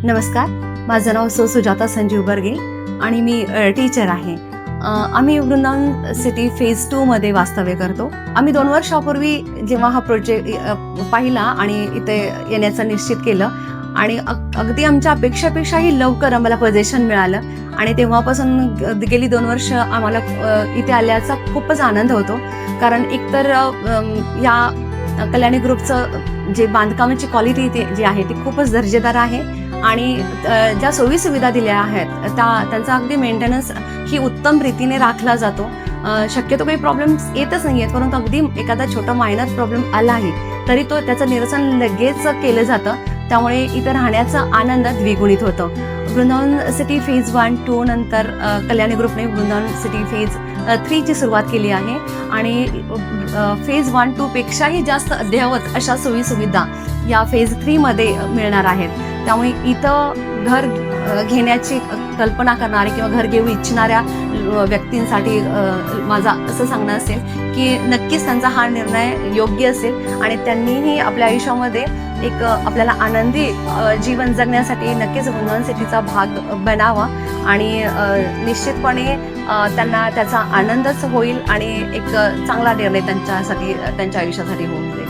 नमस्कार, माझं नाव सुजाता संजीव बर्गे आणि मी टीचर आहे. आम्ही वृंदावन सिटी फेज 2 मध्ये वास्तव्य करतो. आम्ही 2 वर्षापूर्वी जेव्हा हा प्रोजेक्ट पाहिला आणि इथे येण्याचं निश्चित केलं आणि अगदी आमच्या अपेक्षापेक्षाही लवकर आम्हाला पोझिशन मिळालं आणि तेव्हापासून गेली 2 वर्ष आम्हाला इथे आल्याचा खूपच आनंद होतो. कारण एकतर या कल्याणी ग्रुपचं जे बांधकामाची क्वालिटी जी आहे ती खूपच दर्जेदार आहे आणि ज्या सोयीसुविधा दिल्या आहेत त्यांचा अगदी मेंटेनन्स ही उत्तम रीतीने राखला जातो. शक्यतो काही प्रॉब्लेम्स येतच नाही आहेत, परंतु अगदी एखादा छोटा मायनर प्रॉब्लेम आला आहे तरी त्याचं निरसन लगेच केलं जातं. त्यामुळे इथं राहण्याचा आनंद द्विगुणित होतो. वृंदावन सिटी फेज 1-2 नंतर कल्याणी ग्रुपने वृंदावन सिटी फेज 3 ची सुरुवात केली आहे आणि फेज 1-2 पेक्षाही जास्त अद्ययावत अशा सोयीसुविधा या फेज 3 मध्ये मिळणार आहेत. त्यामुळे इथं घर घेण्याची कल्पना करणारे किंवा घर घेऊ इच्छिणाऱ्या व्यक्तींसाठी माझा असं सांगणं असेल की नक्कीच त्यांचा हा निर्णय योग्य असेल आणि त्यांनीही आपल्या आयुष्यामध्ये एक आपल्याला आनंदी जीवन जगण्यासाठी नक्कीच वृंदावन सिटीचा भाग बनावा आणि निश्चितपणे त्यांना त्याचा आनंदच होईल आणि एक चांगला निर्णय त्यांच्या आयुष्यासाठी होऊन जाईल.